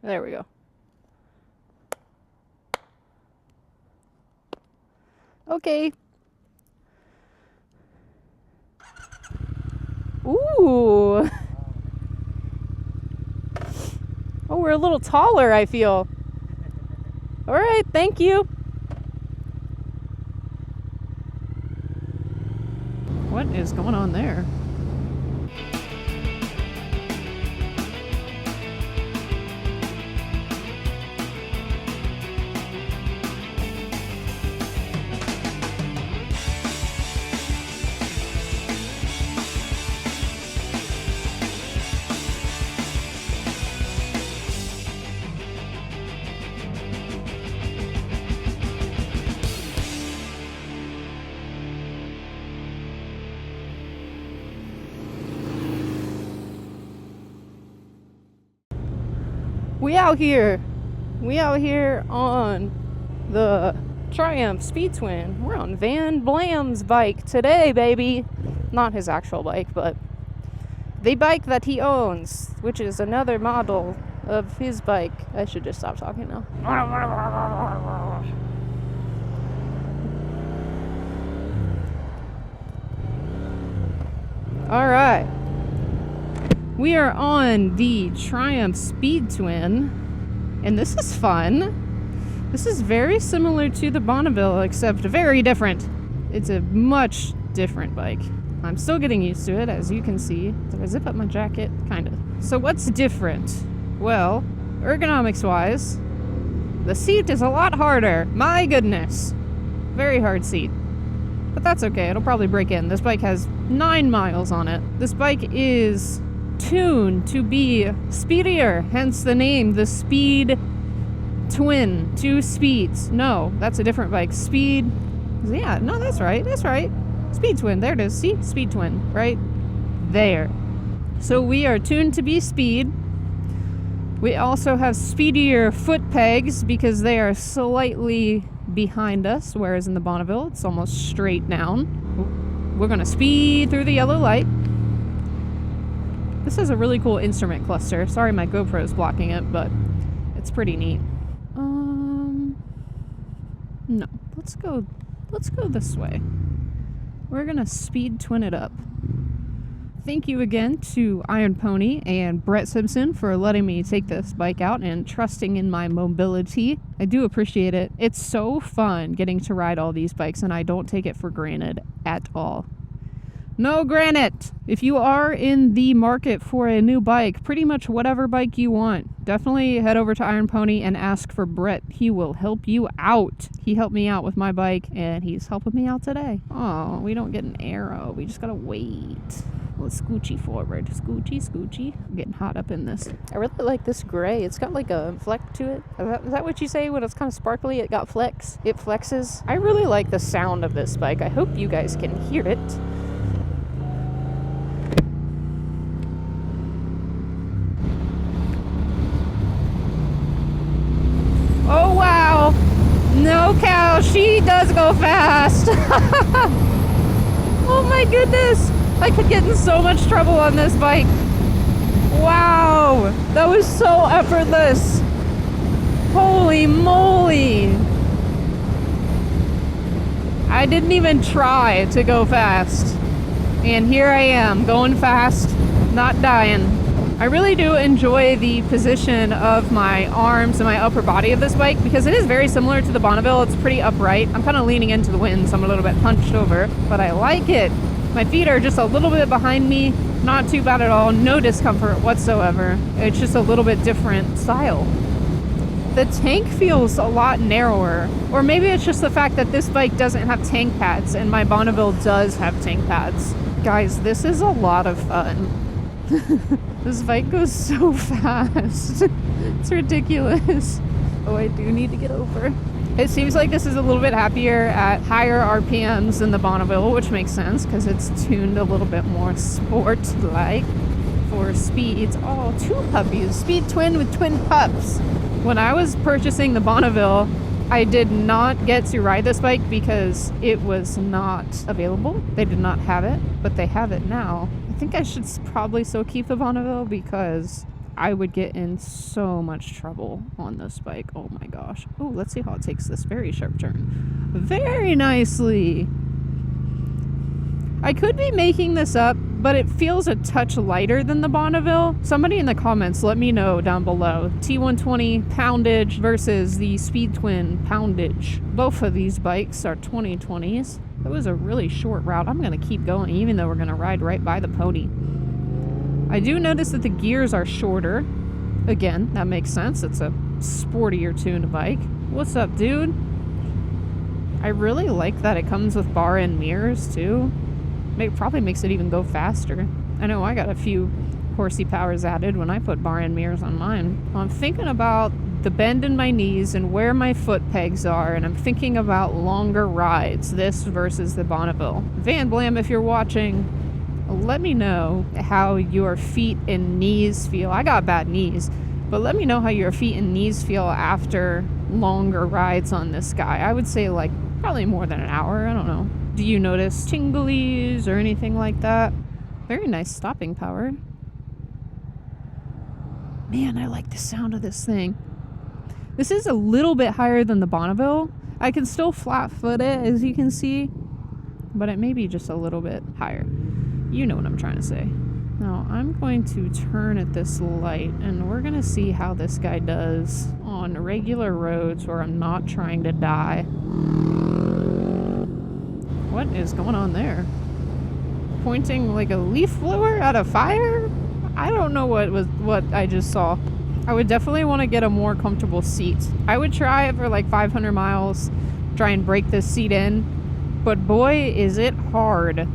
There we go. Okay. Ooh. Oh, we're a little taller, I feel. All right, thank you. What is going on there? We out here on the Triumph Speed Twin. We're on Van Blam's bike today, baby. Not his actual bike, but the bike that he owns, which is another model of his bike. I should just stop talking now. All right. We are on the Triumph Speed Twin, and this is fun. This is very similar to the Bonneville, except very different. It's a much different bike. I'm still getting used to it, as you can see. Did I zip up my jacket? Kind of. So what's different? Well, ergonomics-wise, the seat is a lot harder. My goodness. Very hard seat. But that's okay, it'll probably break in. This bike has 9 miles on it. This bike is tuned to be speedier, hence the name, the Speed Twin. 2 speeds. No, that's a different bike. Speed. Yeah, no, that's right. Speed Twin. There it is. See? Speed Twin. Right there. So we are tuned to be speed. We also have speedier foot pegs because they are slightly behind us, whereas in the Bonneville, it's almost straight down. We're going to speed through the yellow light. This is a really cool instrument cluster. Sorry my GoPro is blocking it, but it's pretty neat. No. Let's go this way. We're gonna speed twin it up. Thank you again to Iron Pony and Brett Simpson for letting me take this bike out and trusting in my mobility. I do appreciate it. It's so fun getting to ride all these bikes, and I don't take it for granted at all. No granite! If you are in the market for a new bike, pretty much whatever bike you want, definitely head over to Iron Pony and ask for Brett. He will help you out. He helped me out with my bike, and he's helping me out today. Oh, we don't get an arrow. We just gotta wait. Let's scoochy forward. Scoochy. I'm getting hot up in this. I really like this gray. It's got like a fleck to it. Is that what you say when it's kind of sparkly? It got flex? It flexes? I really like the sound of this bike. I hope you guys can hear it. Oh wow! No cow, she does go fast! Oh my goodness! I could get in so much trouble on this bike. Wow! That was so effortless! Holy moly! I didn't even try to go fast. And here I am, going fast, not dying. I really do enjoy the position of my arms and my upper body of this bike because it is very similar to the Bonneville. It's pretty upright. I'm kind of leaning into the wind, so I'm a little bit hunched over, but I like it. My feet are just a little bit behind me. Not too bad at all. No discomfort whatsoever. It's just a little bit different style. The tank feels a lot narrower, or maybe it's just the fact that this bike doesn't have tank pads and my Bonneville does have tank pads. Guys, this is a lot of fun. This bike goes so fast. It's ridiculous. Oh, I do need to get over. It seems like this is a little bit happier at higher RPMs than the Bonneville, which makes sense because it's tuned a little bit more sport-like for speeds. Oh, 2 puppies. Speed twin with twin pups. When I was purchasing the Bonneville, I did not get to ride this bike because it was not available. They did not have it, but they have it now. I think I should probably still keep the Bonneville because I would get in so much trouble on this bike. Oh my gosh. Oh, let's see how it takes this very sharp turn. Very nicely. I could be making this up, but it feels a touch lighter than the Bonneville. Somebody in the comments, let me know down below. T120 poundage versus the Speed Twin poundage. Both of these bikes are 2020s. It was a really short route. I'm going to keep going, even though we're going to ride right by the pony. I do notice that the gears are shorter. Again, that makes sense. It's a sportier tuned bike. What's up, dude? I really like that it comes with bar and mirrors, too. It probably makes it even go faster. I know I got a few horsey powers added when I put bar and mirrors on mine. I'm thinking about the bend in my knees and where my foot pegs are, and I'm thinking about longer rides, this versus the Bonneville. Van Blam, if you're watching, let me know how your feet and knees feel. I got bad knees, but let me know how your feet and knees feel after longer rides on this guy. I would say like probably more than an hour. I don't know. Do you notice tinglies or anything like that? Very nice stopping power. Man, I like the sound of this thing. This is a little bit higher than the Bonneville. I can still flat foot it, as you can see, but it may be just a little bit higher. You know what I'm trying to say. Now, I'm going to turn at this light, and we're going to see how this guy does on regular roads where I'm not trying to die. What is going on there? Pointing like a leaf blower at a fire? I don't know what I just saw. I would definitely want to get a more comfortable seat. I would try it for like 500 miles, try and break this seat in, but boy, is it hard.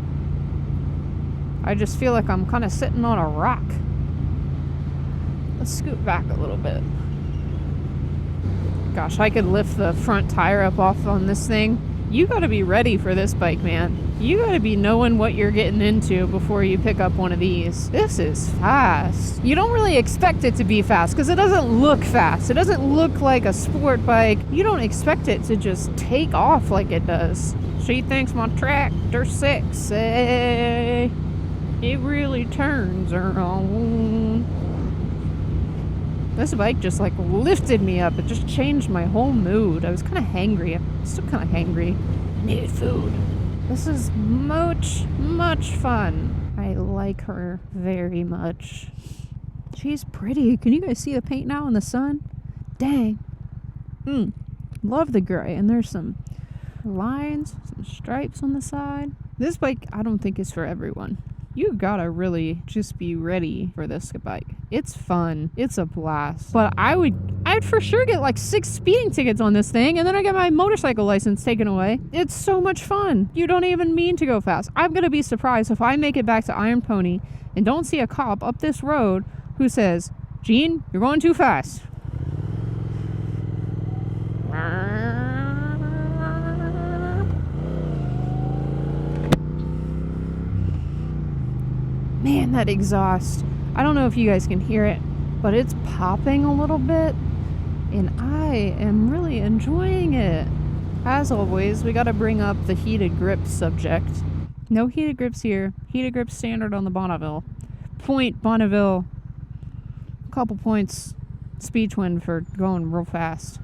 I just feel like I'm kind of sitting on a rock. Let's scoot back a little bit. Gosh, I could lift the front tire up off on this thing. You gotta be ready for this bike, man. You gotta be knowing what you're getting into before you pick up one of these. This is fast. You don't really expect it to be fast because it doesn't look fast. It doesn't look like a sport bike. You don't expect it to just take off like it does. She thinks my tractor's sexy. It really turns around. This bike just like lifted me up. It just changed my whole mood. I was kind of hangry. I'm still kind of hangry. I needed food. This is much fun. I like her very much. She's pretty. Can you guys see the paint now in the sun? Dang. Love the gray. And there's some lines, some stripes on the side. This bike I don't think is for everyone. You gotta really just be ready for this bike. It's fun. It's a blast. But I'd for sure get like 6 speeding tickets on this thing, and then I get my motorcycle license taken away. It's so much fun. You don't even mean to go fast. I'm gonna be surprised if I make it back to Iron Pony and don't see a cop up this road who says, "Gene, you're going too fast." Man, that exhaust. I don't know if you guys can hear it, but it's popping a little bit, and I am really enjoying it. As always, we gotta bring up the heated grip subject. No heated grips here. Heated grip standard on the Bonneville. Point Bonneville. Couple points Speed Twin for going real fast.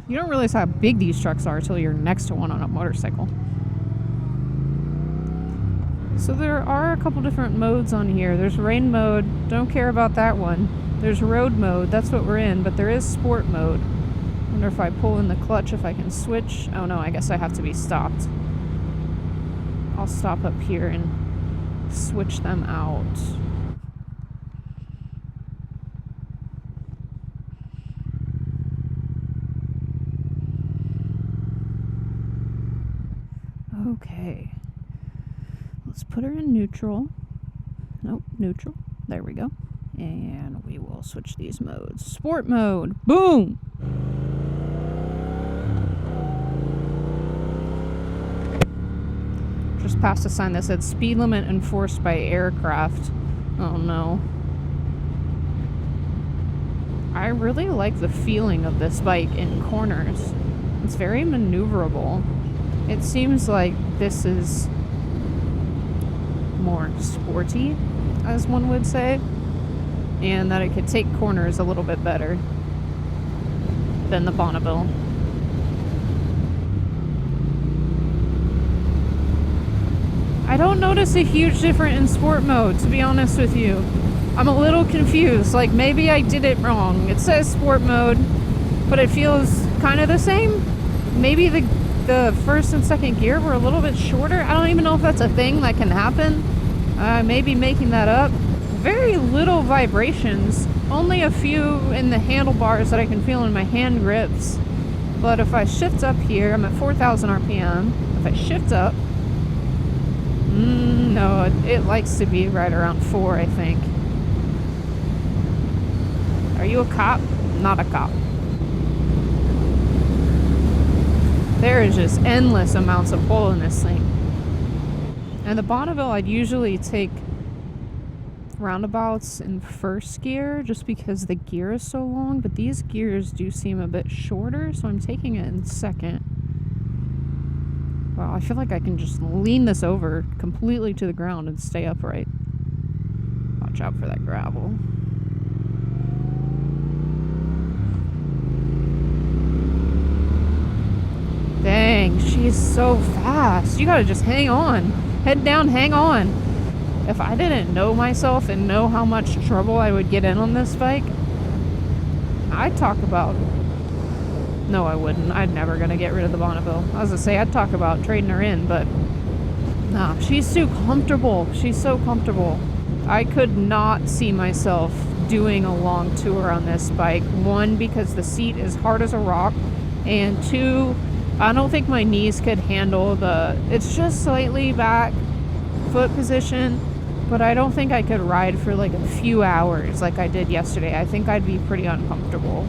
You don't realize how big these trucks are until you're next to one on a motorcycle. So there are a couple different modes on here. There's rain mode, don't care about that one. There's road mode, that's what we're in, but there is sport mode. Wonder if I pull in the clutch if I can switch. Oh no, I guess I have to be stopped. I'll stop up here and switch them out. Okay. Let's put her in neutral. Nope, neutral. There we go. And we will switch these modes. Sport mode. Boom! Just passed a sign that said speed limit enforced by aircraft. Oh no. I really like the feeling of this bike in corners. It's very maneuverable. It seems like this is more sporty, as one would say. and that it could take corners a little bit better than the Bonneville. I don't notice a huge difference in sport mode, to be honest with you. I'm a little confused, like maybe I did it wrong. It says sport mode, but it feels kind of the same. Maybe the first and second gear were a little bit shorter. I don't even know if that's a thing that can happen. I may be making that up. Very little vibrations, only a few in the handlebars that I can feel in my hand grips. But if I shift up here, I'm at 4,000 RPM. If I shift up, no, it likes to be right around 4, I think. Are you a cop? Not a cop. There is just endless amounts of pull in this thing. And the Bonneville, I'd usually take roundabouts in first gear just because the gear is so long, but these gears do seem a bit shorter, so I'm taking it in second. Wow, I feel like I can just lean this over completely to the ground and stay upright. Watch out for that gravel. Dang, she's so fast. You gotta just hang on. Head down, hang on. If I didn't know myself and know how much trouble I would get in on this bike, I'd talk about... No, I wouldn't. I'd never gonna get rid of the Bonneville. I was gonna say, I'd talk about trading her in, but... Nah, she's too comfortable. She's so comfortable. I could not see myself doing a long tour on this bike. One, because the seat is hard as a rock, and two, I don't think my knees could handle the... It's just slightly back foot position, but I don't think I could ride for like a few hours like I did yesterday. I think I'd be pretty uncomfortable.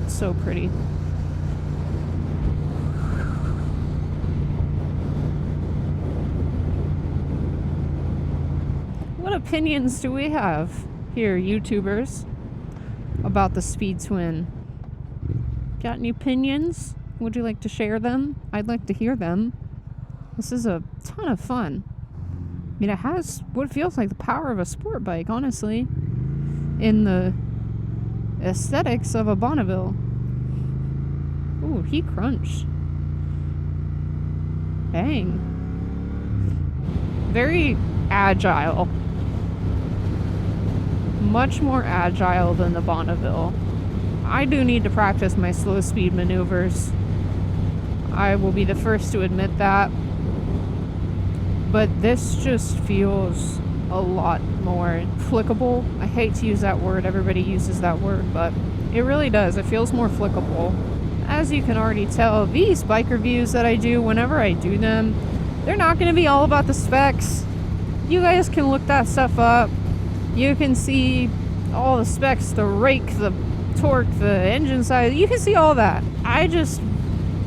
It's so pretty. What opinions do we have here, YouTubers, about the Speed Twin? Got any opinions? Would you like to share them? I'd like to hear them. This is a ton of fun. I mean, it has what feels like the power of a sport bike, honestly, in the aesthetics of a Bonneville. Ooh, he crunched. Dang. Very agile. Much more agile than the Bonneville. I do need to practice my slow speed maneuvers. I will be the first to admit that. But this just feels a lot more flickable. I hate to use that word. Everybody uses that word, but it really does. It feels more flickable. As you can already tell, these bike reviews that I do, whenever I do them, they're not going to be all about the specs. You guys can look that stuff up. You can see all the specs, the rake, the torque, the engine size. You can see all that. I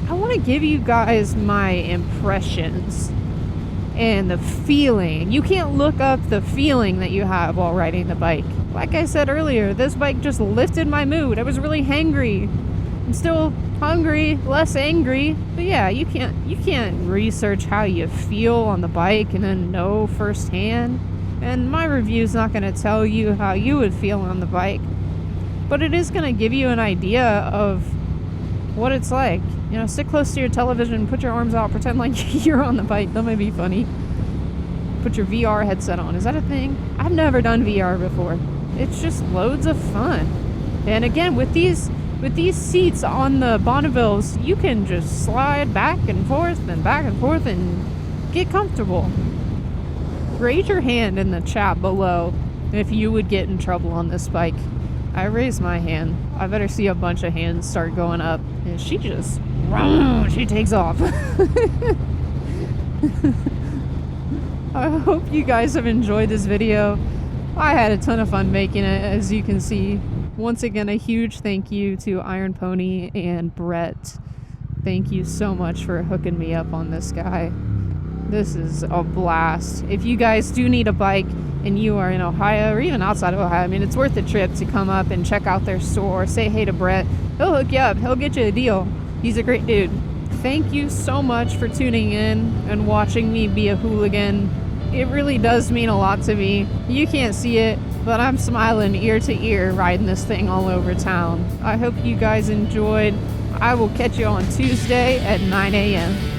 want to give you guys my impressions and the feeling. You can't look up the feeling that you have while riding the bike. Like I said earlier, this bike just lifted my mood. I was really hangry. I'm still hungry, less angry. But yeah, you can't research how you feel on the bike and then know firsthand. And my review's not going to tell you how you would feel on the bike. But it is going to give you an idea of what it's like. You know, sit close to your television, put your arms out, pretend like you're on the bike. That might be funny. Put your VR headset on. Is that a thing? I've never done VR before. It's just loads of fun. And again, with these seats on the Bonnevilles, you can just slide back and forth and get comfortable. Raise your hand in the chat below if you would get in trouble on this bike. I raised my hand. I better see a bunch of hands start going up. And she just... she takes off. I hope you guys have enjoyed this video. I had a ton of fun making it, as you can see. Once again, a huge thank you to Iron Pony and Brett. Thank you so much for hooking me up on this guy. This is a blast. If you guys do need a bike and you are in Ohio or even outside of Ohio, I mean, it's worth the trip to come up and check out their store. Say hey to Brett. He'll hook you up. He'll get you a deal. He's a great dude. Thank you so much for tuning in and watching me be a hooligan It really does mean a lot to me. You can't see it, but I'm smiling ear to ear riding this thing all over town. I hope you guys enjoyed. I will catch you on Tuesday at 9 a.m.